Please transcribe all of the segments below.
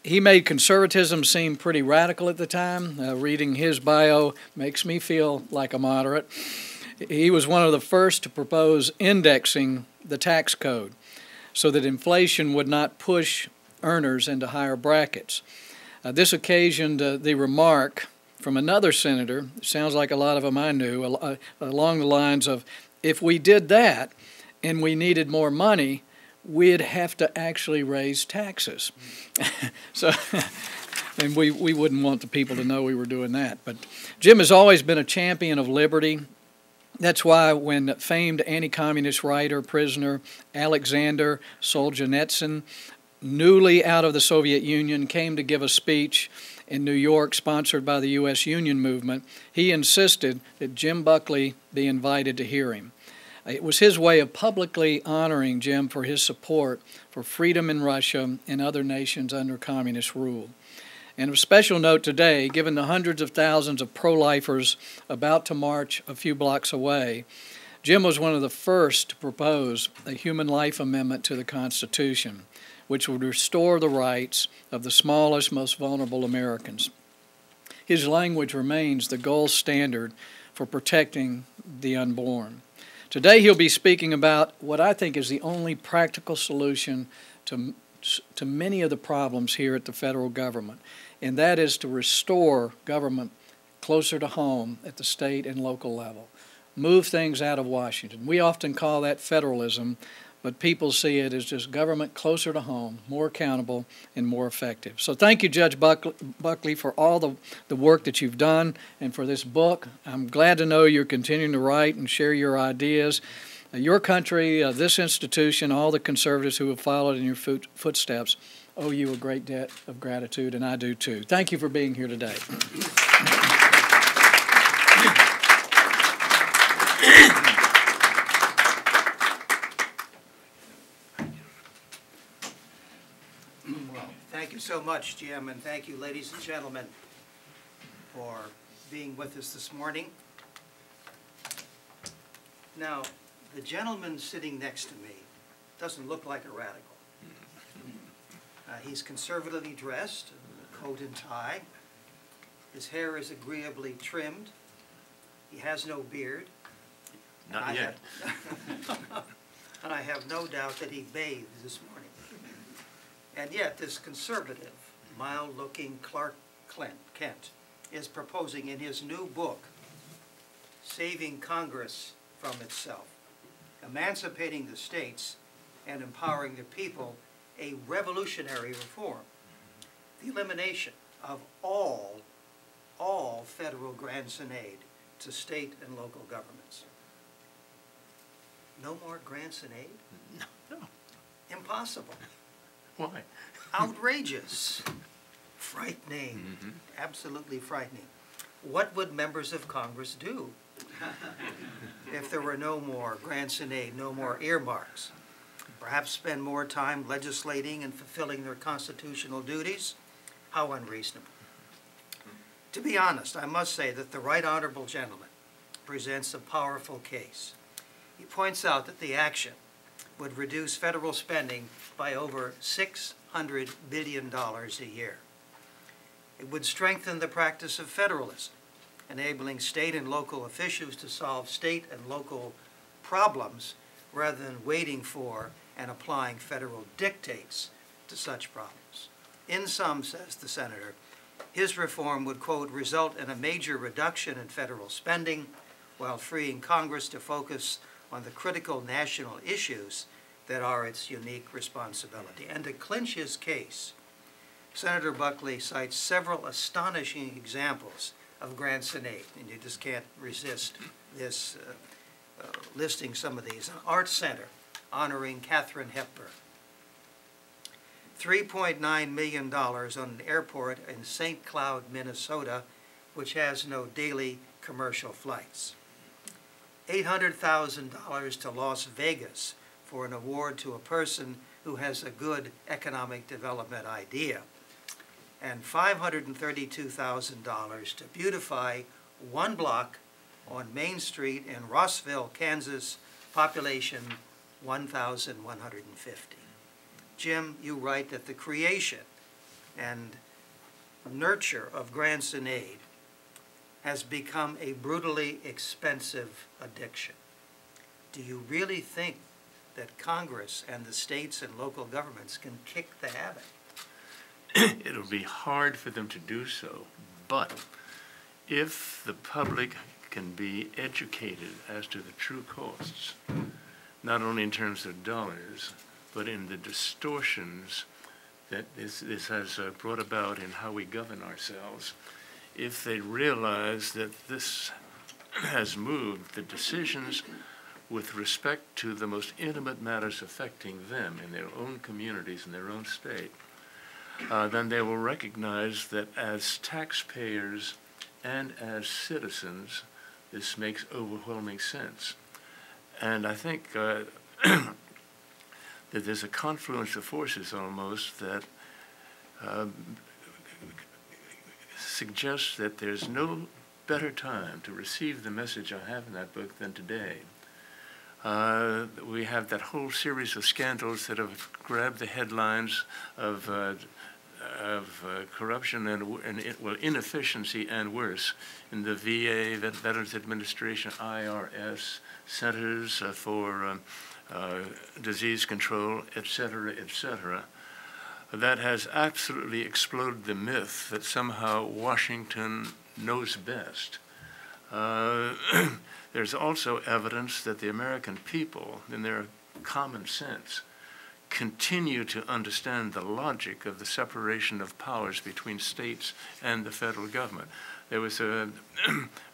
He made conservatism seem pretty radical at the time. Reading his bio makes me feel like a moderate. He was one of the first to propose indexing the tax code so that inflation would not push earners into higher brackets. This occasioned the remark from another senator, sounds like a lot of them I knew, along the lines of, if we did that and we needed more money, we'd have to actually raise taxes. So, and we wouldn't want the people to know we were doing that. But Jim has always been a champion of liberty. That's why when famed anti-communist writer, prisoner Alexander Solzhenitsyn, newly out of the Soviet Union, came to give a speech in New York sponsored by the U.S. Union movement, he insisted that Jim Buckley be invited to hear him. It was his way of publicly honoring Jim for his support for freedom in Russia and other nations under communist rule. And of special note today, given the hundreds of thousands of pro-lifers about to march a few blocks away, Jim was one of the first to propose a human life amendment to the Constitution, which would restore the rights of the smallest, most vulnerable Americans. His language remains the gold standard for protecting the unborn. Today he'll be speaking about what I think is the only practical solution to many of the problems here at the federal government, and that is to restore government closer to home at the state and local level. Move things out of Washington. We often call that federalism, but people see it as just government closer to home, more accountable, and more effective. So thank you, Judge Buckley, for all the work that you've done and for this book. I'm glad to know you're continuing to write and share your ideas. Your country, this institution, all the conservatives who have followed in your footsteps owe you a great debt of gratitude, and I do too. Thank you for being here today. Thank you so much, Jim, and thank you, ladies and gentlemen, for being with us this morning. Now, the gentleman sitting next to me doesn't look like a radical. He's conservatively dressed, coat and tie. His hair is agreeably trimmed. He has no beard. Not yet. And I have no doubt that he bathed this morning. And yet, this conservative, mild-looking Clark Kent is proposing in his new book, Saving Congress from Itself, Emancipating the States and Empowering the People, a revolutionary reform, the elimination of all federal grants and aid to state and local governments. No more grants and aid? No. Impossible. Why? Outrageous. Frightening. Absolutely frightening. What would members of Congress do if there were no more grants and aid, no more earmarks? Perhaps spend more time legislating and fulfilling their constitutional duties? How unreasonable. To be honest, I must say that the right honorable gentleman presents a powerful case. He points out that the action would reduce federal spending by over $600 billion a year. It would strengthen the practice of federalism, enabling state and local officials to solve state and local problems rather than waiting for and applying federal dictates to such problems. In sum, says the senator, his reform would, quote, result in a major reduction in federal spending while freeing Congress to focus on the critical national issues that are its unique responsibility. And to clinch his case, Senator Buckley cites several astonishing examples of grants and aid, and you just can't resist this listing some of these. An art center honoring Katharine Hepburn. $3.9 million on an airport in St. Cloud, Minnesota, which has no daily commercial flights. $800,000 to Las Vegas for an award to a person who has a good economic development idea. And $532,000 to beautify one block on Main Street in Rossville, Kansas, population 1,150. Jim, you write that the creation and nurture of grants and aid has become a brutally expensive addiction. Do you really think that Congress and the states and local governments can kick the habit? It'll be hard for them to do so, but if the public can be educated as to the true costs, not only in terms of dollars, but in the distortions that this has brought about in how we govern ourselves, if they realize that this has moved the decisions with respect to the most intimate matters affecting them in their own communities, in their own state, then they will recognize that as taxpayers and as citizens, this makes overwhelming sense. And I think that there's a confluence of forces almost that suggests that there's no better time to receive the message I have in that book than today. We have that whole series of scandals that have grabbed the headlines of corruption and inefficiency and worse in the VA, Veterans Administration, IRS, Centers for Disease Control, et cetera, that has absolutely exploded the myth that somehow Washington knows best. There's also evidence that the American people, in their common sense, continue to understand the logic of the separation of powers between states and the federal government. There was a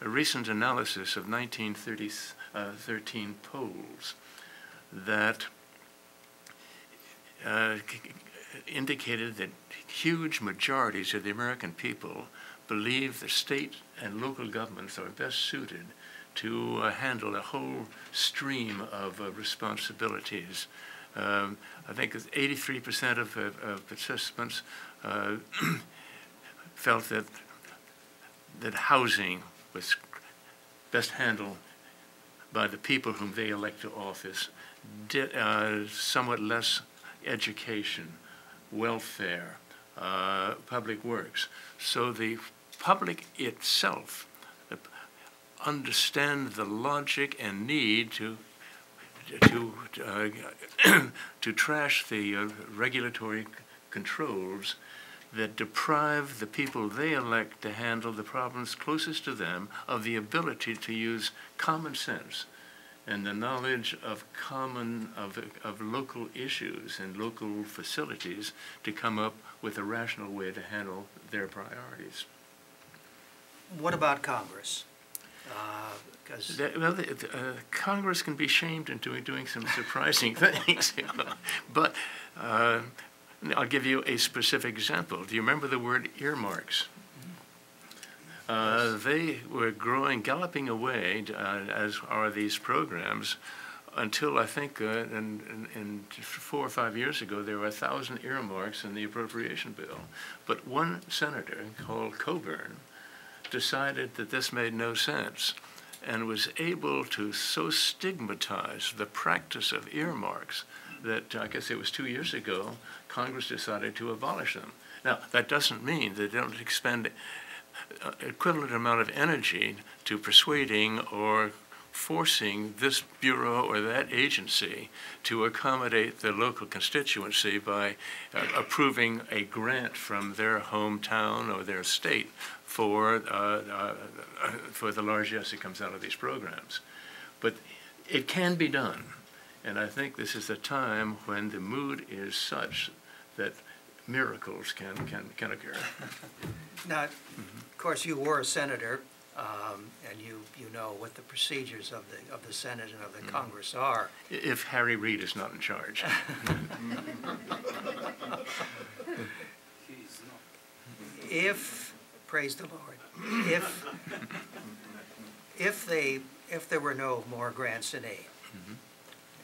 recent analysis of 1913 polls that indicated that huge majorities of the American people believe the state and local governments are best suited to handle a whole stream of responsibilities. I think 83% of participants felt that housing was best handled by the people whom they elect to office, somewhat less education, welfare, public works. So the public itself understand the logic and need to trash the regulatory controls that deprive the people they elect to handle the problems closest to them of the ability to use common sense and the knowledge of local issues and local facilities to come up with a rational way to handle their priorities. What about Congress? Congress can be shamed into doing some surprising things. But I'll give you a specific example. Do you remember the word earmarks? They were galloping away, as are these programs, until I think in 4 or 5 years ago, there were 1,000 earmarks in the appropriation bill. But one senator called Coburn decided that this made no sense and was able to so stigmatize the practice of earmarks that I guess it was 2 years ago, Congress decided to abolish them. Now, that doesn't mean they don't expend equivalent amount of energy to persuading or forcing this bureau or that agency to accommodate the local constituency by approving a grant from their hometown or their state for the largesse that comes out of these programs. But it can be done, and I think this is a time when the mood is such that miracles can occur. Now, of course, you were a senator, and you know what the procedures of the Senate and of the Congress are. If Harry Reid is not in charge. Praise the Lord, if there were no more grants and aid,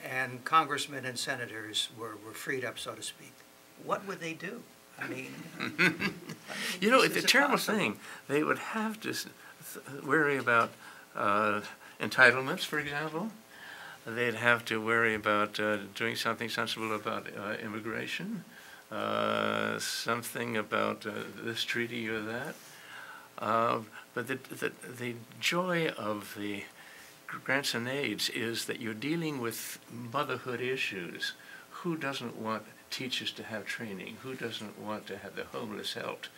and congressmen and senators were freed up, so to speak, what would they do? I mean, you know, it's a terrible thing. They would have to worry about entitlements, for example. They'd have to worry about doing something sensible about immigration. something about this treaty or that. But the joy of the grants and aids is that you're dealing with motherhood issues. Who doesn't want teachers to have training? Who doesn't want to have the homeless helped?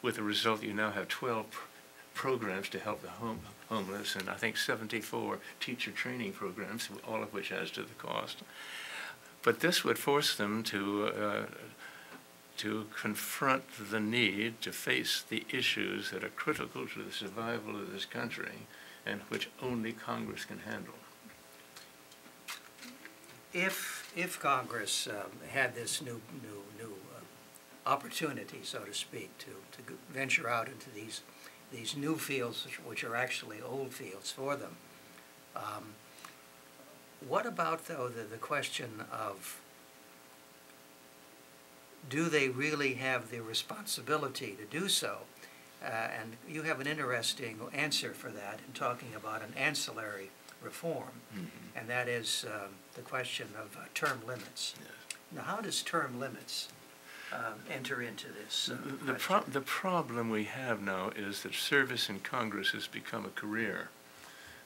With the result, you now have 12 programs to help the homeless, and I think 74 teacher training programs, all of which adds to the cost. But this would force them to confront the need to face the issues that are critical to the survival of this country and which only Congress can handle. If Congress had this new opportunity, so to speak, to venture out into these new fields, which are actually old fields for them, what about, though, the question of, do they really have the responsibility to do so? And you have an interesting answer for that in talking about an ancillary reform, and that is the question of term limits. Yes. Now, how does term limits enter into this The problem we have now is that service in Congress has become a career.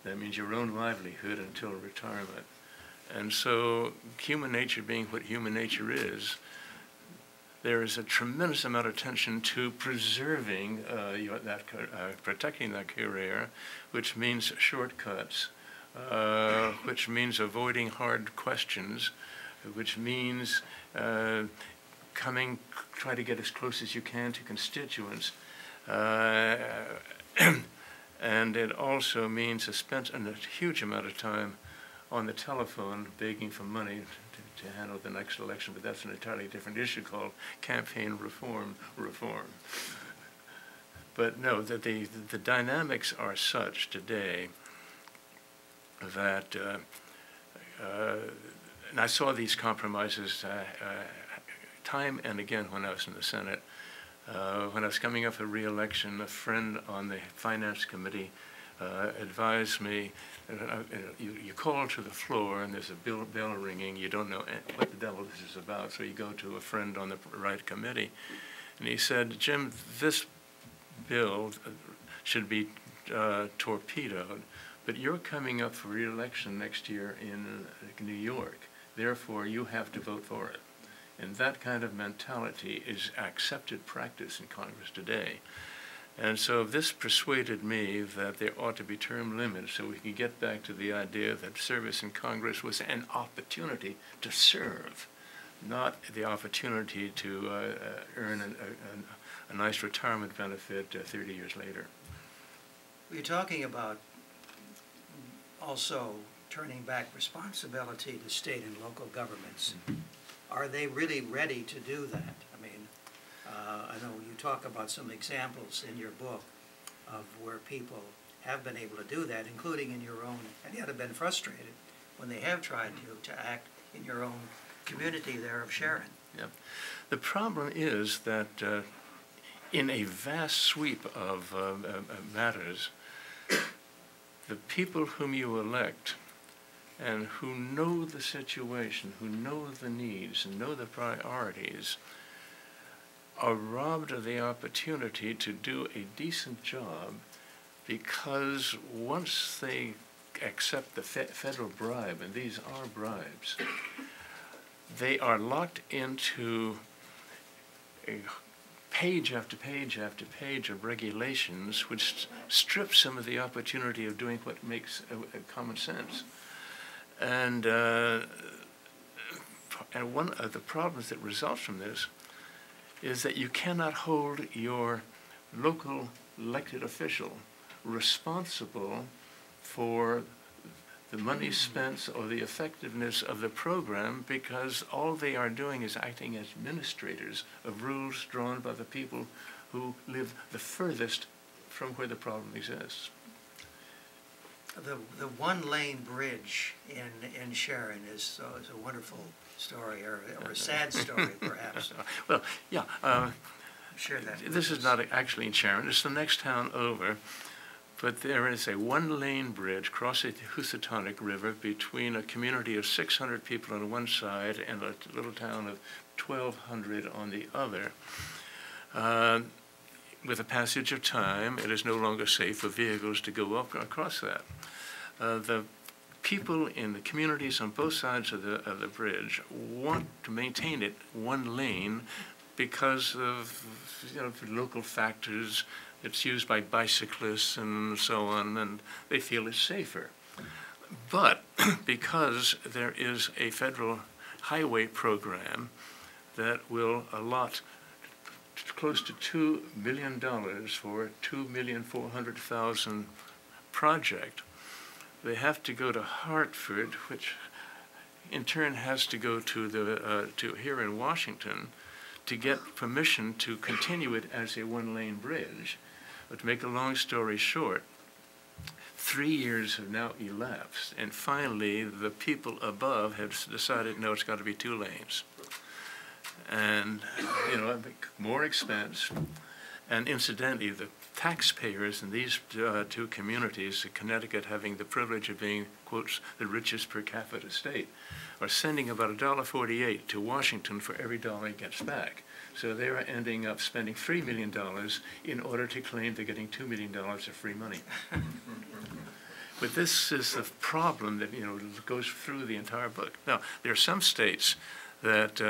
That means your own livelihood until retirement. And so human nature being what human nature is, there is a tremendous amount of attention to preserving protecting that career, which means shortcuts, which means avoiding hard questions, which means try to get as close as you can to constituents. And it also means a huge amount of time on the telephone begging for money to handle the next election, but that's an entirely different issue called campaign reform. But no, the dynamics are such today that, and I saw these compromises time and again when I was in the Senate. When I was coming up for re-election, a friend on the Finance Committee advised me, you call to the floor and there's a bell ringing, you don't know what the devil this is about, so you go to a friend on the right committee, and he said, Jim, this bill should be torpedoed, but you're coming up for re-election next year in New York, therefore you have to vote for it. And that kind of mentality is accepted practice in Congress today. And so this persuaded me that there ought to be term limits so we can get back to the idea that service in Congress was an opportunity to serve, not the opportunity to earn a nice retirement benefit 30 years later. You're talking about also turning back responsibility to state and local governments. Mm-hmm. Are they really ready to do that? I mean, I know you talk about some examples in your book of where people have been able to do that, including in your own, and yet have been frustrated when they have tried to act in your own community there of Sharon. Yep. The problem is that in a vast sweep of matters, the people whom you elect and who know the situation, who know the needs and know the priorities, are robbed of the opportunity to do a decent job because once they accept the federal bribe, and these are bribes, they are locked into a page after page after page of regulations which strip some of the opportunity of doing what makes common sense. And one of the problems that results from this is that you cannot hold your local elected official responsible for the money spent or the effectiveness of the program, because all they are doing is acting as administrators of rules drawn by the people who live the furthest from where the problem exists. The one-lane bridge in Sharon is a wonderful story, or a sad story, perhaps. Well, yeah. Share that. This is not actually in Sharon. It's the next town over. But there is a one-lane bridge crossing the Housatonic River between a community of 600 people on one side and a little town of 1,200 on the other. With the passage of time, it is no longer safe for vehicles to go up across that. The people in the communities on both sides of the bridge want to maintain it one lane because of local factors. It's used by bicyclists and so on, and they feel it's safer. But because there is a federal highway program that will allot close to $2 million for a $2,400,000 project, they have to go to Hartford, which in turn has to go to here in Washington to get permission to continue it as a one-lane bridge. But to make a long story short, 3 years have now elapsed, and finally the people above have decided, no, it's got to be 2 lanes. And, more expense. And incidentally, the taxpayers in these 2 communities, Connecticut having the privilege of being, quotes, the richest per capita state, are sending about $1.48 to Washington for every dollar it gets back. So they are ending up spending $3 million in order to claim they're getting $2 million of free money. But this is the problem that goes through the entire book. Now, there are some states that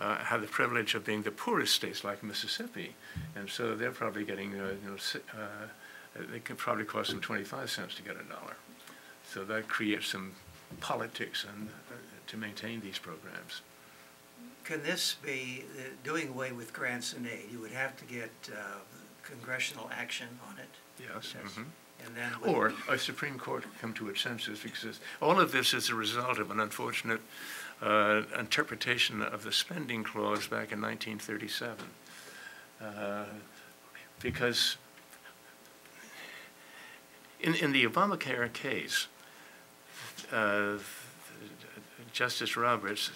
have the privilege of being the poorest states, like Mississippi, and so they're probably getting, they could probably cost them 25 cents to get $1. So that creates some politics and to maintain these programs. Can this be doing away with grants and aid? You would have to get congressional action on it. Yes. Mm-hmm. And then or a Supreme Court come to its senses, because all of this is a result of an unfortunate interpretation of the spending clause back in 1937. Because in the Obamacare case, Justice Roberts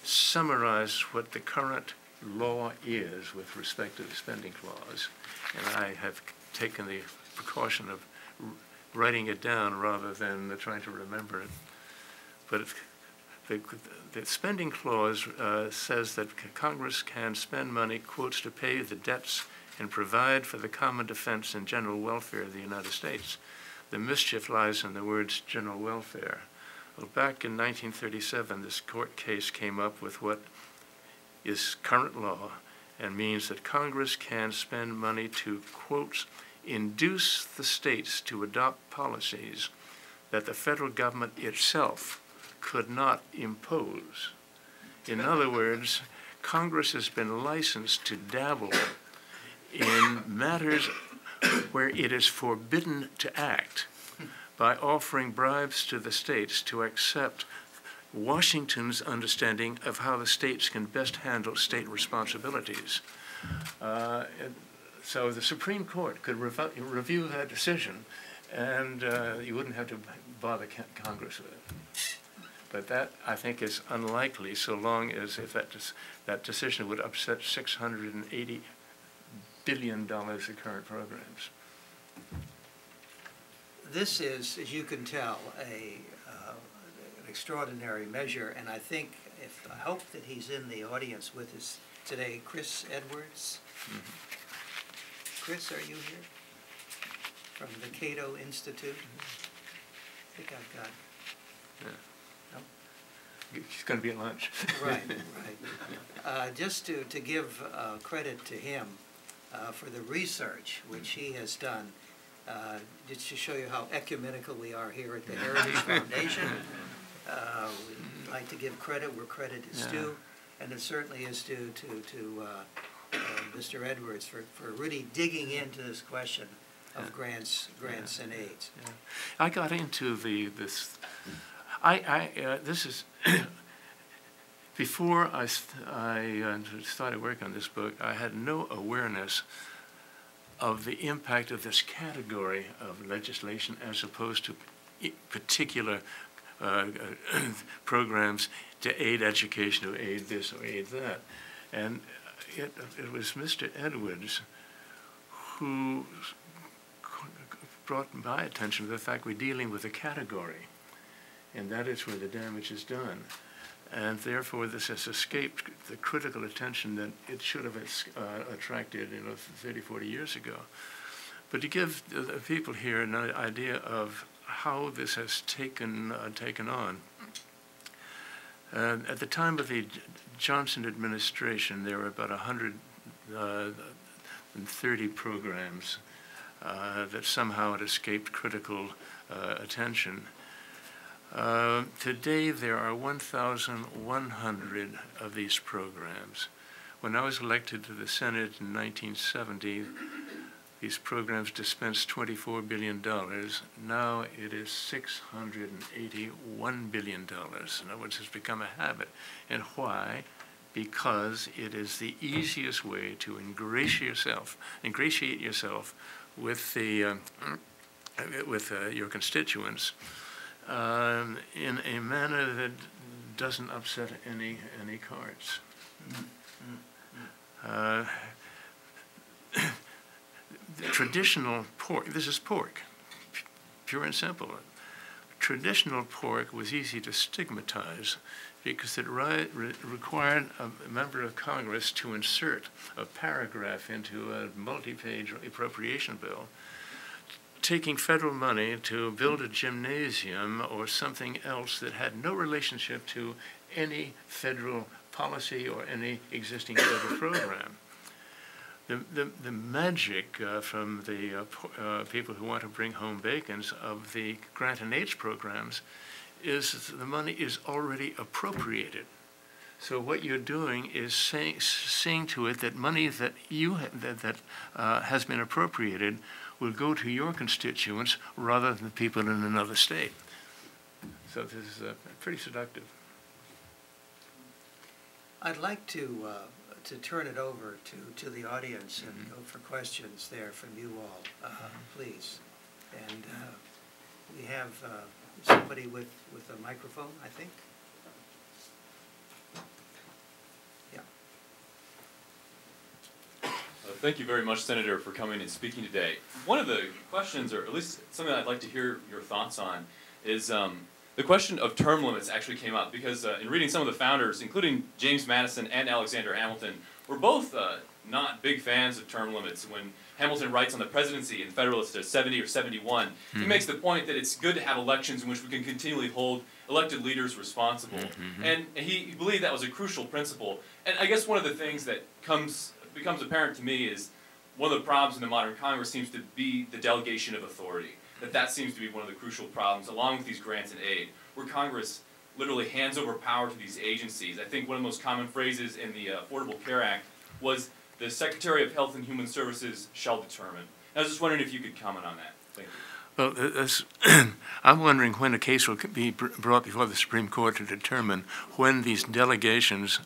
summarized what the current law is with respect to the spending clause, and I have taken the precaution of writing it down rather than trying to remember it. But the spending clause says that Congress can spend money, quotes, to pay the debts and provide for the common defense and general welfare of the United States. The mischief lies in the words general welfare. Well, back in 1937, this court case came up with what is current law and means that Congress can spend money to, quote, induce the states to adopt policies that the federal government itself could not impose. In other words, Congress has been licensed to dabble in matters where it is forbidden to act by offering bribes to the states to accept Washington's understanding of how the states can best handle state responsibilities. So the Supreme Court could review that decision, and you wouldn't have to bother Congress with it. But that, I think, is unlikely, so long as if that decision would upset $680 billion of current programs. This is, as you can tell, an extraordinary measure, and I hope that he's in the audience with us today. Chris Edwards. Mm-hmm. Chris, are you here? From the Cato Institute? I think I've got. Yeah. No? He's going to be at lunch. Right, right. Just to give credit to him for the research which he has done. Just to show you how ecumenical we are here at the Heritage Foundation. We'd like to give credit where credit is due, and it certainly is due to Mr. Edwards for really digging into this question of grants and aids. Yeah. I got into this is before I started work on this book, I had no awareness of the impact of this category of legislation as opposed to particular programs to aid education, to aid this or aid that. And it was Mr. Edwards who brought my attention to the fact we're dealing with a category, and that is where the damage is done. And therefore, this has escaped the critical attention that it should have attracted 30, 40 years ago. But to give the people here an idea of how this has taken on, at the time of the Johnson administration, there were about 130 programs that somehow had escaped critical attention. Today, there are 1,100 of these programs. When I was elected to the Senate in 1970, these programs dispensed $24 billion. Now it is $681 billion. In other words, it's become a habit. And why? Because it is the easiest way to ingratiate yourself with your constituents in a manner that doesn't upset any cards. Traditional pork, this is pork, pure and simple. Traditional pork was easy to stigmatize because it required a member of Congress to insert a paragraph into a multi-page appropriation bill, taking federal money to build a gymnasium or something else that had no relationship to any federal policy or any existing federal program. The magic from the people who want to bring home bacons of the grant and aid programs is the money is already appropriated. So what you're doing is seeing to it that money that has been appropriated will go to your constituents rather than people in another state. So this is pretty seductive. I'd like to turn it over to the audience and go for questions there from you all, please. And we have somebody with a microphone, I think. Yeah. Thank you very much, Senator, for coming and speaking today. One of the questions, or at least something I'd like to hear your thoughts on, is the question of term limits actually came up because in reading some of the founders, including James Madison and Alexander Hamilton, were both not big fans of term limits. When Hamilton writes on the presidency in Federalist 70 or 71, he makes the point that it's good to have elections in which we can continually hold elected leaders responsible. And he believed that was a crucial principle. And I guess one of the things that becomes apparent to me is one of the problems in the modern Congress seems to be the delegation of authority. That seems to be one of the crucial problems, along with these grants and aid, where Congress literally hands over power to these agencies. I think one of the most common phrases in the Affordable Care Act was, "The Secretary of Health and Human Services shall determine." I was just wondering if you could comment on that. Thank you. Well, I'm wondering when a case will be brought before the Supreme Court to determine when these delegations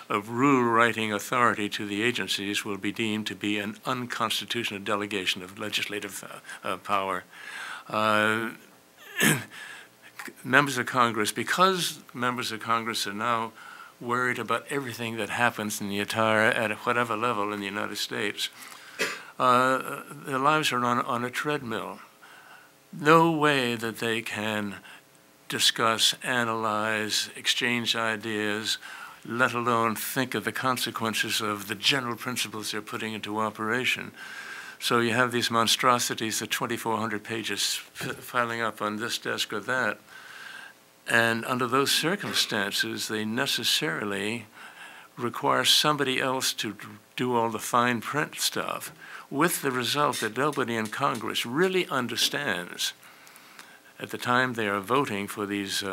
of rule-writing authority to the agencies will be deemed to be an unconstitutional delegation of legislative power. Members of Congress, because members of Congress are now worried about everything that happens in the entire, at whatever level in the United States, their lives are on a treadmill. No way that they can discuss, analyze, exchange ideas, let alone think of the consequences of the general principles they're putting into operation. So you have these monstrosities of 2,400 pages piling up on this desk or that. And under those circumstances, they necessarily require somebody else to do all the fine print stuff, with the result that nobody in Congress really understands, at the time they are voting for these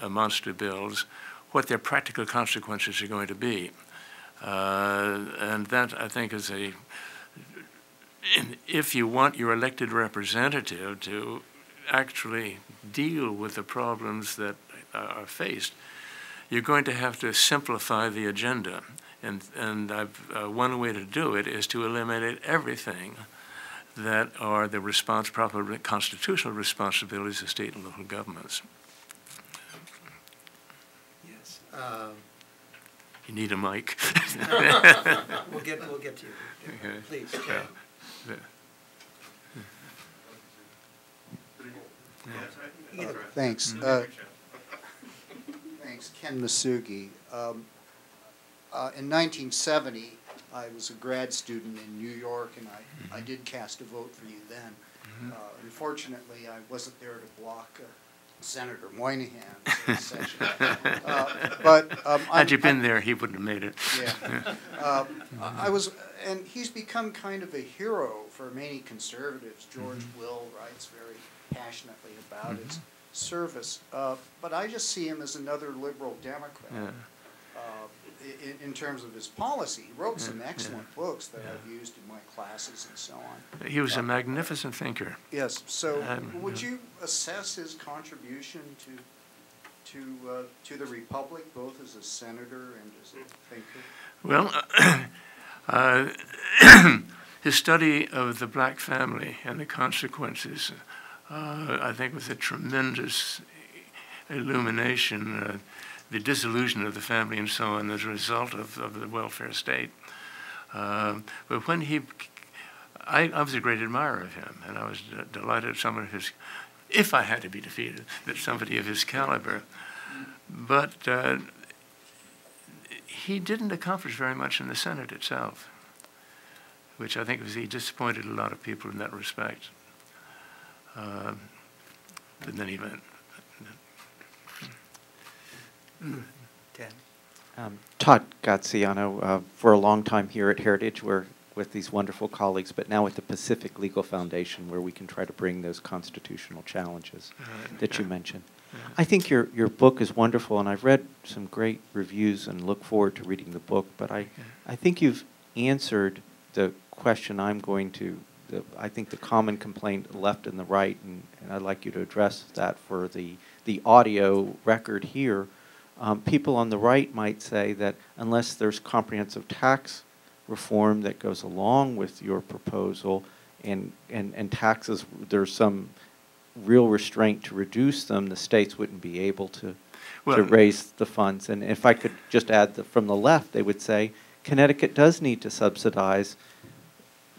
monster bills, what their practical consequences are going to be. And that, I think, is if you want your elected representative to actually deal with the problems that are faced, you're going to have to simplify the agenda. And one way to do it is to eliminate everything that are the proper constitutional responsibilities of state and local governments. Yes. You need a mic. We'll get to you. Okay. Please. Thanks. Thanks, Ken Masugi. In 1970, I was a grad student in New York, and I did cast a vote for you then. Unfortunately, I wasn't there to block Senator Moynihan's session. Had you been there, he wouldn't have made it. Yeah. And he's become kind of a hero for many conservatives. George Will writes very passionately about his service. But I just see him as another liberal Democrat. In terms of his policy. He wrote some excellent books that I've used in my classes and so on. He was a magnificent thinker. Yes. So would you assess his contribution to the Republic, both as a senator and as a thinker? Well, his study of the black family and the consequences, I think, was a tremendous illumination. The dissolution of the family and so on as a result of the welfare state. But when I was a great admirer of him, and I was delighted someone of his, if I had to be defeated, that somebody of his caliber. But he didn't accomplish very much in the Senate itself, which I think he disappointed a lot of people in that respect. But then he went. Todd Gaziano, for a long time here at Heritage, we're with these wonderful colleagues, but now at the Pacific Legal Foundation, where we can try to bring those constitutional challenges that you mentioned. I think your book is wonderful, and I've read some great reviews and look forward to reading the book, but I think you've answered the question I'm going to, I think the common complaint of the left and the right, and I'd like you to address that for the audio record here. People on the right might say that unless there's comprehensive tax reform that goes along with your proposal and taxes, there's some real restraint to reduce them, the states wouldn't be able to raise the funds. And if I could just add that from the left, they would say Connecticut does need to subsidize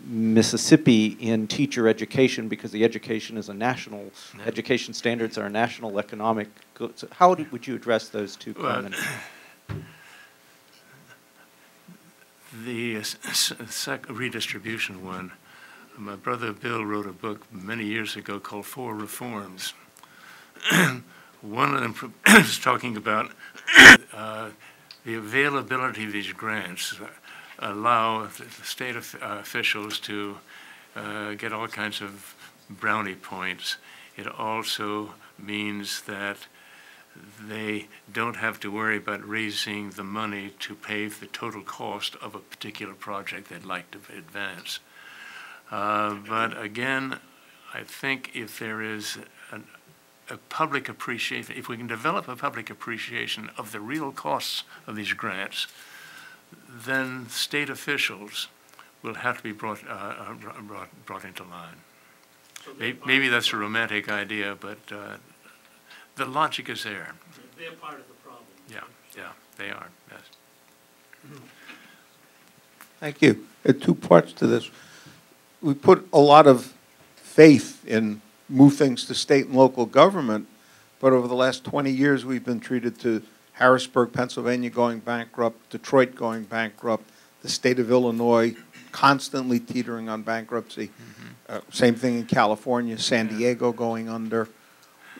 Mississippi in teacher education because the education is a national, education standards are a national economic good. So how would you address those two comments? The redistribution one, my brother Bill wrote a book many years ago called Four Reforms. One of them is talking about the availability of these grants allow the state officials to get all kinds of brownie points. It also means that they don't have to worry about raising the money to pay the total cost of a particular project they'd like to advance. But again, I think if there is a public appreciation, if we can develop a public appreciation of the real costs of these grants, then state officials will have to be brought into line. So maybe that's a romantic idea, but the logic is there. They're part of the problem. Yeah, they are, yes. Thank you. There are two parts to this. We put a lot of faith in move things to state and local government, but over the last 20 years we've been treated to Harrisburg, Pennsylvania going bankrupt, Detroit going bankrupt, the state of Illinois constantly teetering on bankruptcy. Same thing in California, San Diego going under.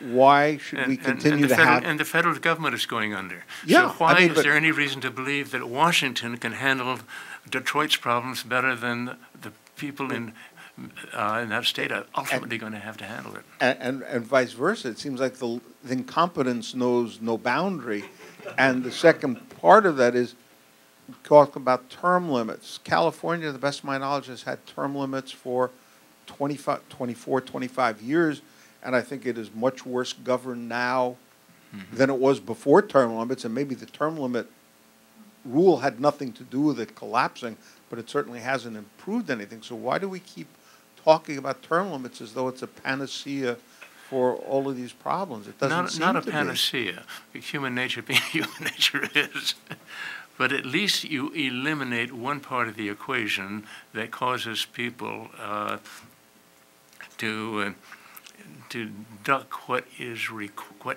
Why should we continue to have... And the federal government is going under. Yeah, so why is there any reason to believe that Washington can handle Detroit's problems better than the people in that state are ultimately going to have to handle it? And vice versa. It seems like the incompetence knows no boundary. And the second part of that is talk about term limits. California, to the best of my knowledge, has had term limits for 24, 25 years. And I think it is much worse governed now than it was before term limits. And maybe the term limit rule had nothing to do with it collapsing, but it certainly hasn't improved anything. So why do we keep talking about term limits as though it's a panacea for all of these problems? It doesn't seem to be. Not a panacea. Human nature being human nature is. But at least you eliminate one part of the equation that causes people to to duck what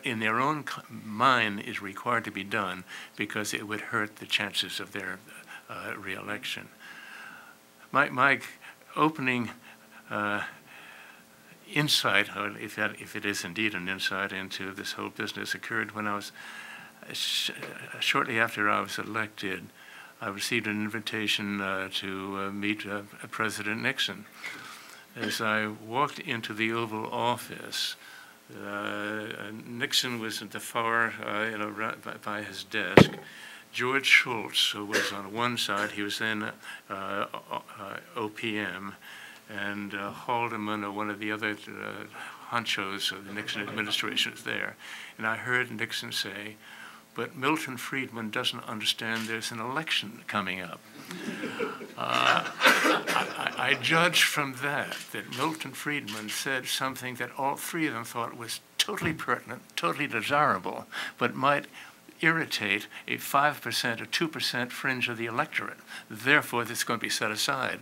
in their own mind is required to be done because it would hurt the chances of their re-election. My opening insight, if it is indeed an insight into this whole business, occurred when I was shortly after I was elected. I received an invitation to meet President Nixon. As I walked into the Oval Office, Nixon was at the far, by his desk. George Shultz, who was on one side, he was then OPM, and Haldeman, or one of the other honchos of the Nixon administration, was there. And I heard Nixon say, "But Milton Friedman doesn't understand there's an election coming up." I judged from that Milton Friedman said something that all three of them thought was totally pertinent, totally desirable, but might irritate a 5% or 2% fringe of the electorate. Therefore, this is going to be set aside.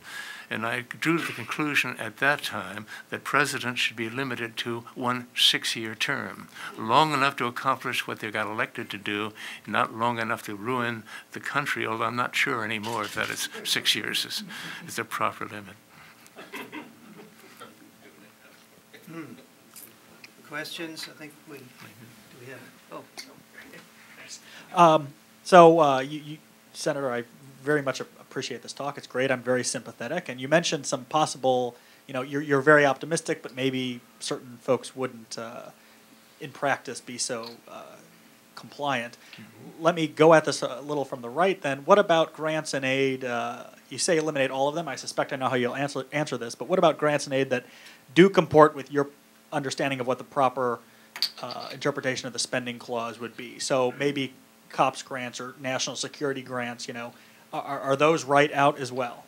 And I drew the conclusion at that time that presidents should be limited to 1 6-year term, long enough to accomplish what they got elected to do, not long enough to ruin the country, although I'm not sure anymore if that is 6 years is the proper limit. Questions? I think do we have, Senator, I very much appreciate this talk. It's great. I'm very sympathetic. And you mentioned some possible, you're very optimistic, but maybe certain folks wouldn't, in practice, be so compliant. Let me go at this a little from the right then. What about grants and aid? You say eliminate all of them. I suspect I know how you'll answer this, but what about grants and aid that do comport with your understanding of what the proper interpretation of the spending clause would be? So maybe COPS grants or national security grants, are those right out as well?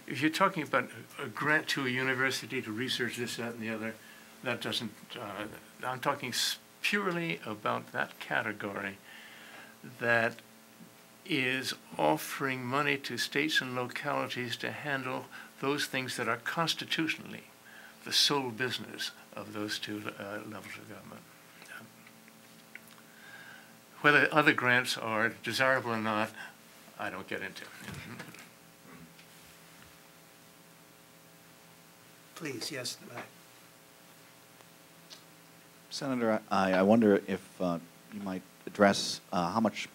If you're talking about a grant to a university to research this, that, and the other, that doesn't, I'm talking purely about that category that is offering money to states and localities to handle those things that are constitutionally the sole business of those two levels of government. Whether other grants are desirable or not, I don't get into. please, yes, in the back. Senator, I wonder if you might address how much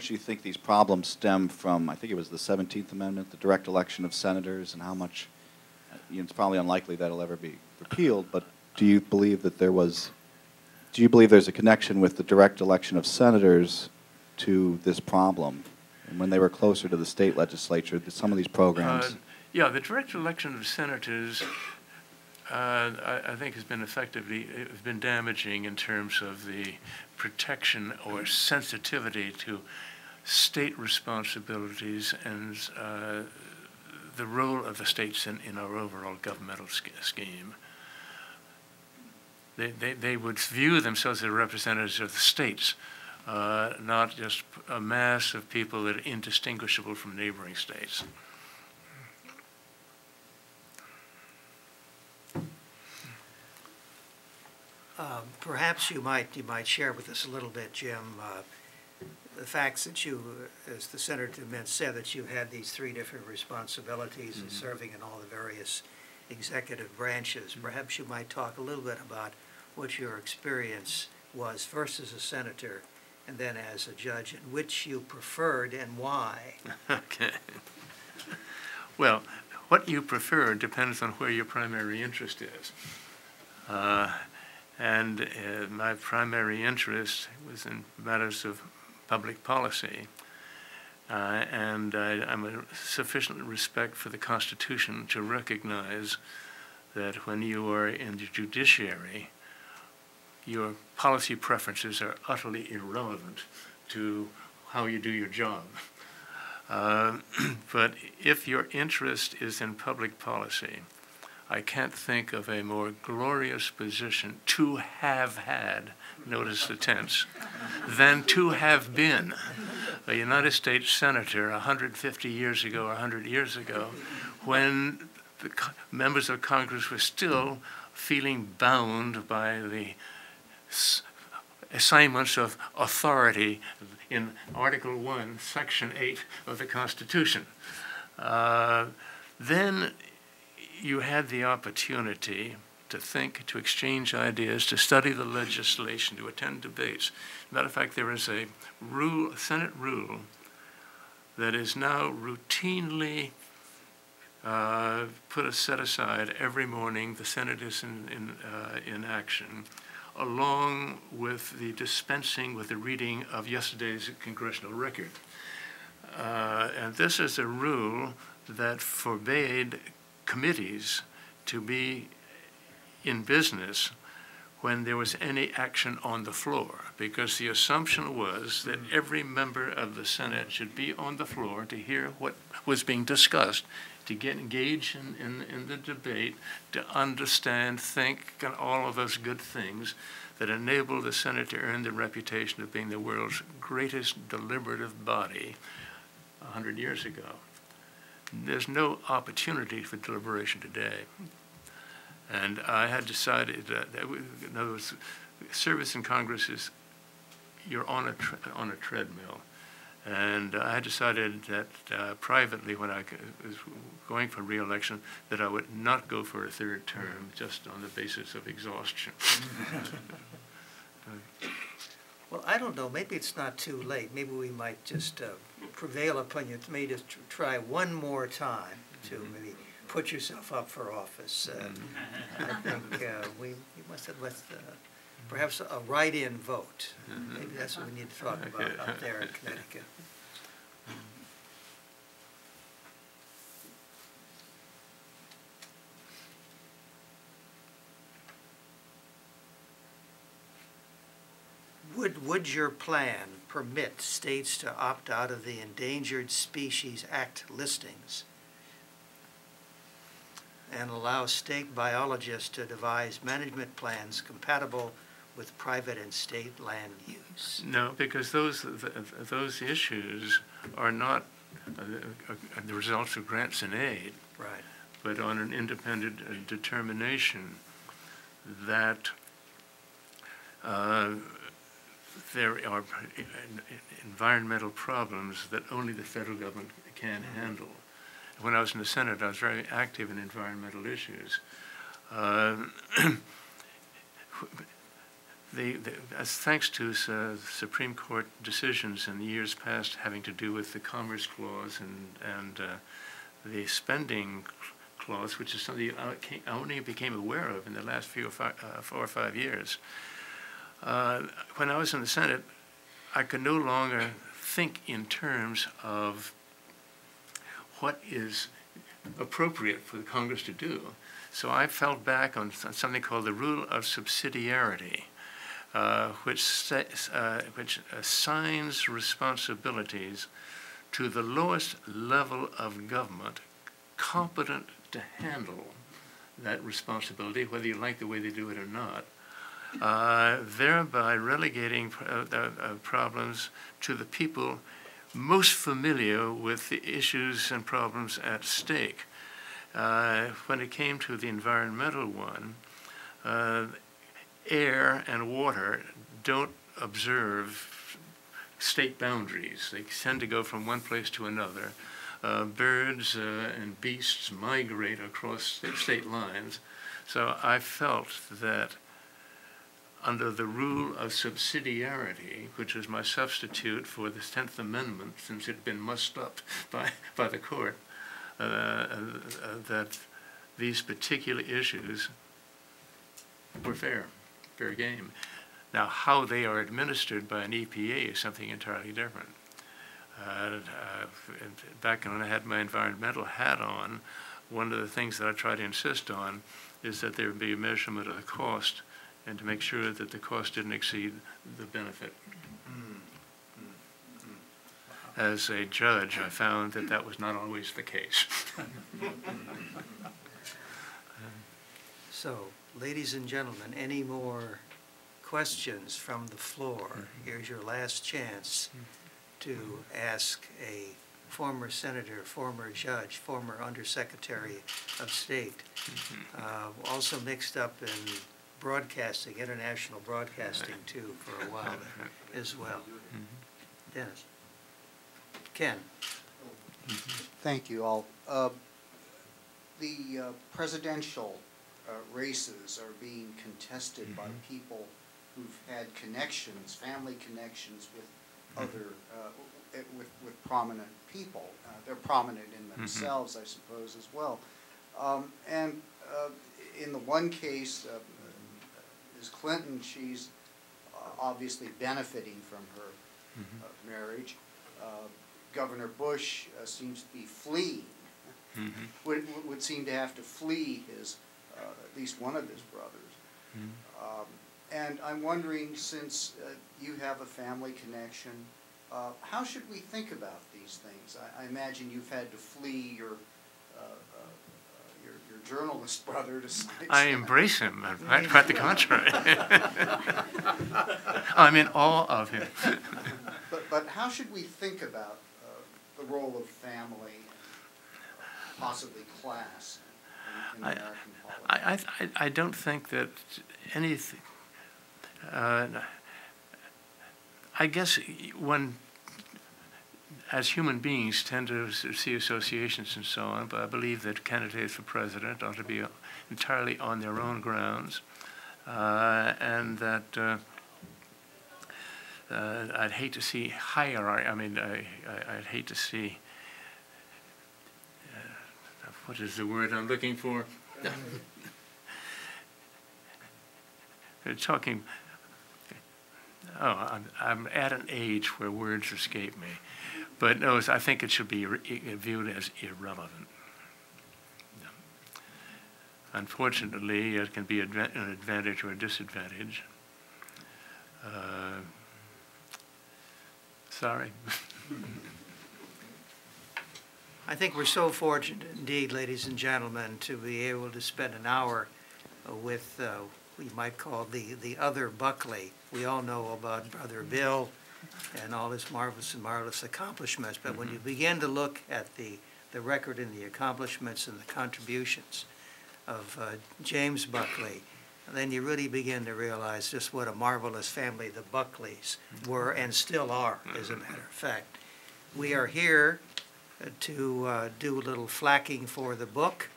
do you think these problems stem from? I think it was the 17th Amendment, the direct election of senators, and how much. It's probably unlikely that'll ever be repealed, but do you believe that there's a connection with the direct election of senators to this problem? And when they were closer to the state legislature, some of these programs. Yeah, the direct election of senators, I think, has been damaging in terms of the protection or sensitivity to state responsibilities and the role of the states in our overall governmental scheme. They would view themselves as representatives of the states, not just a mass of people that are indistinguishable from neighboring states. Perhaps you might share with us a little bit, Jim, the facts that you, as the Senator said, that you had these three different responsibilities in serving in all the various executive branches. Perhaps you might talk a little bit about what your experience was first as a senator and then as a judge, and which you preferred and why. Okay. Well, what you prefer depends on where your primary interest is. And my primary interest was in matters of public policy. And I'm a sufficient respect for the Constitution to recognize that when you are in the judiciary, your policy preferences are utterly irrelevant to how you do your job. But if your interest is in public policy, I can't think of a more glorious position to have had, notice the tense, than to have been a United States Senator 150 years ago or 100 years ago, when members of Congress were still feeling bound by the assignments of authority in Article 1, Section 8 of the Constitution. Then you had the opportunity to think, to exchange ideas, to study the legislation, to attend debates. Matter of fact, there is a rule, a Senate rule, that is now routinely set aside every morning. The Senate is in action, along with the dispensing with the reading of yesterday's congressional record. And this is a rule that forbade committees to be in business when there was any action on the floor, because the assumption was that every member of the Senate should be on the floor to hear what was being discussed, to get engaged in the debate, to understand, think, and all of those good things that enable the Senate to earn the reputation of being the world's greatest deliberative body 100 years ago. There's no opportunity for deliberation today. And I had decided that in other words, service in Congress is, you're on a treadmill. And I had decided that privately, when I was going for re-election, that I would not go for a third term just on the basis of exhaustion. Well, I don't know, maybe it's not too late. Maybe we might just prevail upon you, maybe just try one more time to maybe put yourself up for office. I think we must have left perhaps a write-in vote. Maybe that's what we need to talk about up there in Connecticut. Would your plan permit states to opt out of the Endangered Species Act listings and allow state biologists to devise management plans compatible with private and state land use? No, because those issues are not the results of grants and aid, Right. but on an independent determination that there are environmental problems that only the federal government can handle. When I was in the Senate, I was very active in environmental issues. Thanks to Supreme Court decisions in the years past having to do with the Commerce Clause and the Spending Clause, which is something I only became aware of in the last 4 or 5 years. When I was in the Senate, I could no longer think in terms of what is appropriate for the Congress to do. So I fell back on something called the rule of subsidiarity, which assigns responsibilities to the lowest level of government competent to handle that responsibility, whether you like the way they do it or not, thereby relegating problems to the people most familiar with the issues and problems at stake. When it came to the environmental one, air and water don't observe state boundaries. They tend to go from one place to another. Birds and beasts migrate across state lines. So I felt that under the rule of subsidiarity, which is my substitute for the 10th Amendment, since it had been mussed up by the court, that these particular issues were fair game. Now, how they are administered by an EPA is something entirely different. Back when I had my environmental hat on, one of the things that I try to insist on is that there would be a measurement of the cost and to make sure that the cost didn't exceed the benefit. As a judge, I found that that was not always the case. So, ladies and gentlemen, any more questions from the floor? Here's your last chance to ask a former senator, former judge, former undersecretary of state, also mixed up in broadcasting, international broadcasting too, for a while as well. Dennis. Ken. Thank you all. The presidential races are being contested by people who've had connections, family connections with other, with prominent people. They're prominent in themselves, I suppose, as well. And in the one case, Ms. Clinton, she's obviously benefiting from her marriage. Governor Bush seems to be fleeing, would seem to have to flee his, at least one of his brothers. And I'm wondering, since you have a family connection, how should we think about these things? I imagine you've had to flee your journalist brother to some extent. I embrace him, quite the contrary. I'm in awe of him. But how should we think about the role of family and possibly class in American politics? I don't think that anything. I guess one, as human beings, tend to see associations and so on, but I believe that candidates for president ought to be entirely on their own grounds, and that I'd hate to see hierarchy. I mean, I'd hate to see, what is the word I'm looking for? They're talking, I'm at an age where words escape me. But no, I think it should be viewed as irrelevant. Unfortunately, it can be an advantage or a disadvantage. Sorry. I think we're so fortunate indeed, ladies and gentlemen, to be able to spend an hour with what you might call the other Buckley. We all know about Brother Bill and all his marvelous and marvelous accomplishments, but when you begin to look at the record and the accomplishments and the contributions of James Buckley, then you really begin to realize just what a marvelous family the Buckleys were and still are, as a matter of fact. We are here to do a little flacking for the book,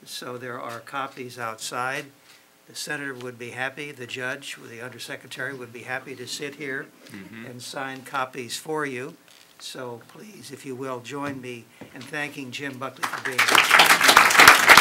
so there are copies outside. The senator would be happy, the judge, the undersecretary would be happy to sit here and sign copies for you. So please, if you will, join me in thanking Jim Buckley for being here.